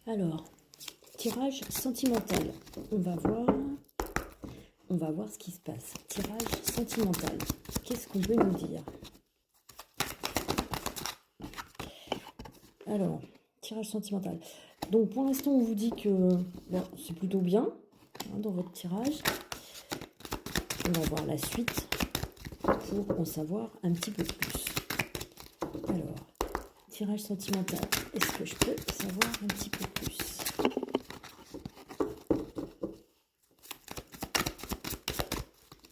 Alors, tirage sentimental. On va voir ce qui se passe. Tirage sentimental. Qu'est-ce qu'on peut nous dire? Alors, tirage sentimental. Donc, pour l'instant, on vous dit que bon, c'est plutôt bien dans votre tirage. On va voir la suite pour en savoir un petit peu plus. Alors, tirage sentimental. Est-ce que je peux savoir un petit peu plus?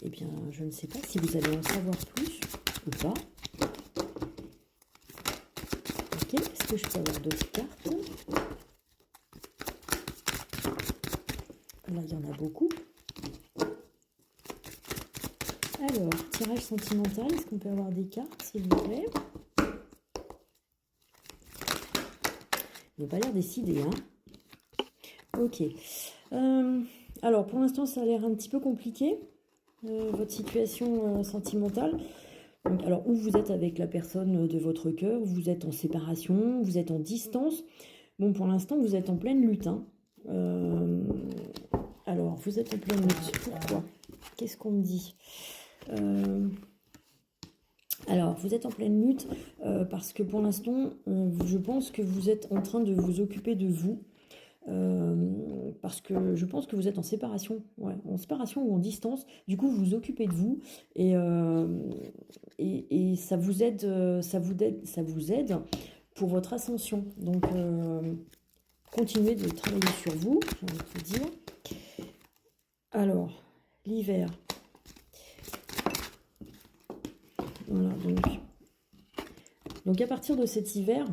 Eh bien, je ne sais pas si vous allez en savoir plus ou pas. Ok, est-ce que je peux avoir d'autres cartes? Là, il y en a beaucoup. Alors, tirage sentimental, est-ce qu'on peut avoir des cartes, s'il vous plaît? Il n'a pas l'air décidé, hein? Ok. Alors, pour l'instant, ça a l'air un petit peu compliqué, votre situation sentimentale. Donc, alors, où vous êtes avec la personne de votre cœur, vous êtes en séparation, vous êtes en distance. Bon, pour l'instant, vous êtes en pleine lutte, hein. Alors, vous êtes en pleine lutte. Pourquoi? Qu'est-ce qu'on me dit? Alors, vous êtes en pleine lutte parce que pour l'instant, je pense que vous êtes en train de vous occuper de vous. Parce que je pense que vous êtes en séparation, ouais, en séparation ou en distance. Du coup, vous vous occupez de vous et ça vous aide, ça vous aide pour votre ascension. Donc, continuez de travailler sur vous, j'ai envie de vous dire. Alors, l'hiver. Voilà, donc à partir de cet hiver,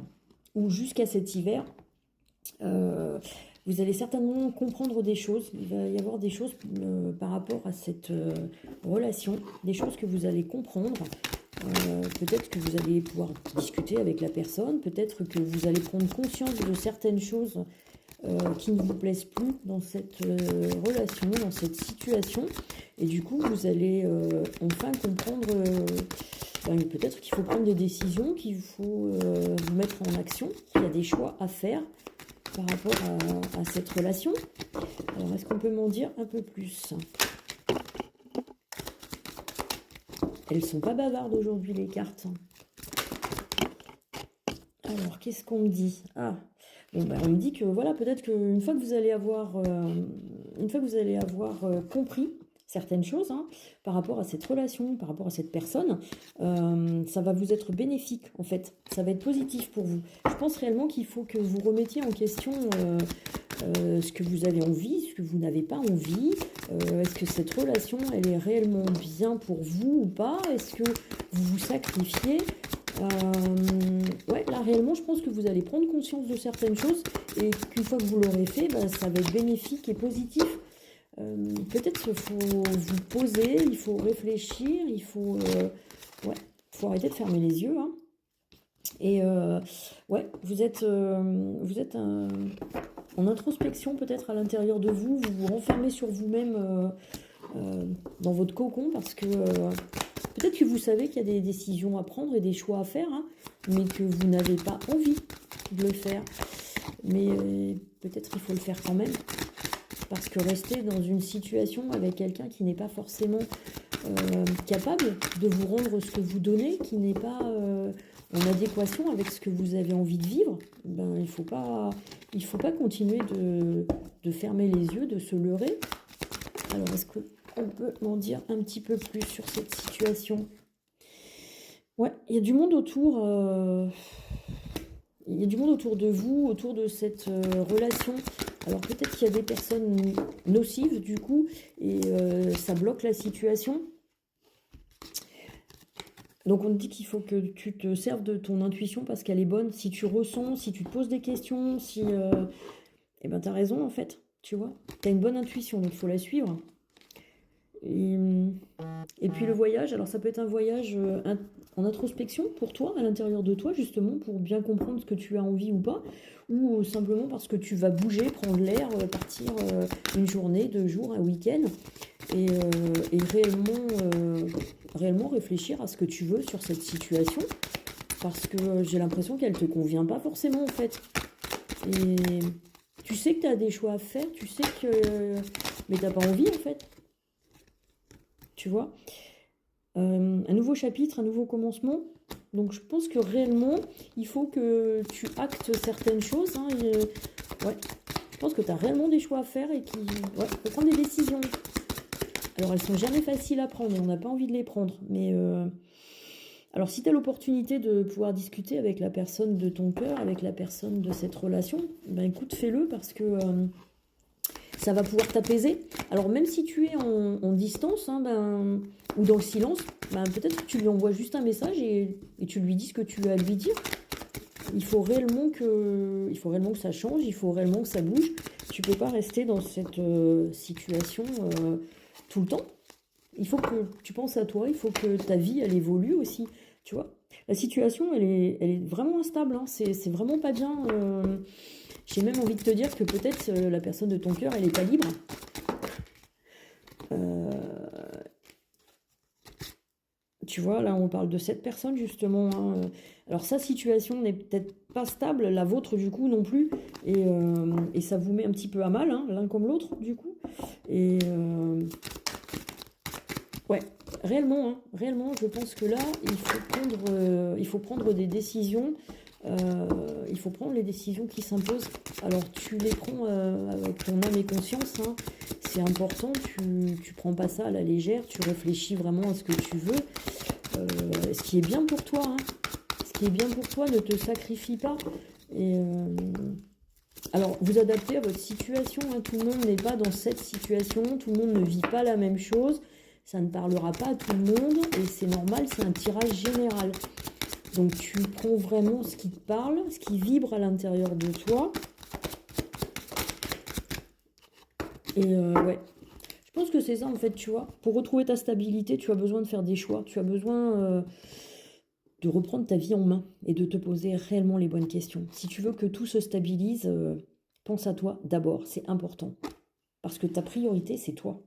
ou jusqu'à cet hiver, vous allez certainement comprendre des choses. Il va y avoir des choses par rapport à cette relation, des choses que vous allez comprendre. Peut-être que vous allez pouvoir discuter avec la personne, peut-être que vous allez prendre conscience de certaines choses qui ne vous plaisent plus dans cette relation, dans cette situation. Et du coup, vous allez enfin comprendre... peut-être qu'il faut prendre des décisions, qu'il faut vous mettre en action, qu'il y a des choix à faire par rapport à cette relation. Alors, est-ce qu'on peut m'en dire un peu plus? Elles sont pas bavardes aujourd'hui, les cartes. Alors, qu'est-ce qu'on me dit? Ah, bon, on me dit que voilà, peut-être qu'une fois que vous allez avoir, compris certaines choses par rapport à cette relation, par rapport à cette personne, ça va vous être bénéfique en fait, ça va être positif pour vous. Je pense réellement qu'il faut que vous remettiez en question ce que vous avez envie, ce que vous n'avez pas envie. Est-ce que cette relation, elle est réellement bien pour vous ou pas? Est-ce que vous vous sacrifiez? Ouais, là réellement, je pense que vous allez prendre conscience de certaines choses et qu'une fois que vous l'aurez fait, ça va être bénéfique et positif. Peut-être qu'il faut vous poser, il faut réfléchir, il faut, faut arrêter de fermer les yeux. Et ouais, vous êtes en introspection peut-être à l'intérieur de vous, vous vous renfermez sur vous-même dans votre cocon parce que peut-être que vous savez qu'il y a des décisions à prendre et des choix à faire, mais que vous n'avez pas envie de le faire. Mais peut-être qu'il faut le faire quand même. Parce que rester dans une situation avec quelqu'un qui n'est pas forcément capable de vous rendre ce que vous donnez, qui n'est pas en adéquation avec ce que vous avez envie de vivre, il ne faut pas continuer de fermer les yeux, de se leurrer. Alors, est-ce qu'on peut m'en dire un petit peu plus sur cette situation? Ouais, il y a du monde autour. Il y a du monde autour de vous, autour de cette relation. Alors peut-être qu'il y a des personnes nocives du coup, et ça bloque la situation. Donc on te dit qu'il faut que tu te serves de ton intuition parce qu'elle est bonne. Si tu ressens, si tu te poses des questions, si... eh ben t'as raison en fait, tu vois. T'as une bonne intuition, donc il faut la suivre. Et puis le voyage, alors ça peut être un voyage en introspection pour toi, à l'intérieur de toi justement, pour bien comprendre ce que tu as envie ou pas, ou simplement parce que tu vas bouger, prendre l'air, partir une journée, 2 jours, un week-end, et réellement réfléchir à ce que tu veux sur cette situation, parce que j'ai l'impression qu'elle te convient pas forcément en fait. Et Tu sais que tu as des choix à faire, tu sais que... mais t'as pas envie, en fait. Tu vois? Un nouveau chapitre, un nouveau commencement. Donc je pense que réellement, il faut que tu actes certaines choses. Hein, ouais. Je pense que tu as réellement des choix à faire et qu'il faut prendre des décisions. Alors elles sont jamais faciles à prendre et on n'a pas envie de les prendre. Mais alors si tu as l'opportunité de pouvoir discuter avec la personne de ton cœur, avec la personne de cette relation, ben écoute, fais-le parce que ça va pouvoir t'apaiser. Alors même si tu es en distance hein, ou dans le silence, ben, peut-être que tu lui envoies juste un message et tu lui dis ce que tu as à lui dire. Il faut réellement que ça change, il faut réellement que ça bouge. Tu peux pas rester dans cette situation tout le temps. Il faut que tu penses à toi, il faut que ta vie, elle évolue aussi, tu vois. La situation, elle est vraiment instable, hein. C'est vraiment pas bien. J'ai même envie de te dire que peut-être la personne de ton cœur, elle n'est pas libre. Tu vois, là, on parle de cette personne, justement. Hein. Alors, sa situation n'est peut-être pas stable, la vôtre, du coup, non plus. Et ça vous met un petit peu à mal, hein, l'un comme l'autre, du coup. Et ouais, réellement, hein, réellement, je pense que là, il faut prendre des décisions. Il faut prendre les décisions qui s'imposent. Alors, tu les prends avec ton âme et conscience. Hein. C'est important, tu prends pas ça à la légère, tu réfléchis vraiment à ce que tu veux. Ce qui est bien pour toi, hein. Ce qui est bien pour toi, ne te sacrifie pas. Et alors, vous adaptez à votre situation, hein. Tout le monde n'est pas dans cette situation, tout le monde ne vit pas la même chose, ça ne parlera pas à tout le monde, et c'est normal, c'est un tirage général. Donc tu prends vraiment ce qui te parle, ce qui vibre à l'intérieur de toi. Et ouais, je pense que c'est ça en fait, tu vois. Pour retrouver ta stabilité, tu as besoin de faire des choix, tu as besoin de reprendre ta vie en main et de te poser réellement les bonnes questions. Si tu veux que tout se stabilise, pense à toi d'abord, c'est important. Parce que ta priorité, c'est toi.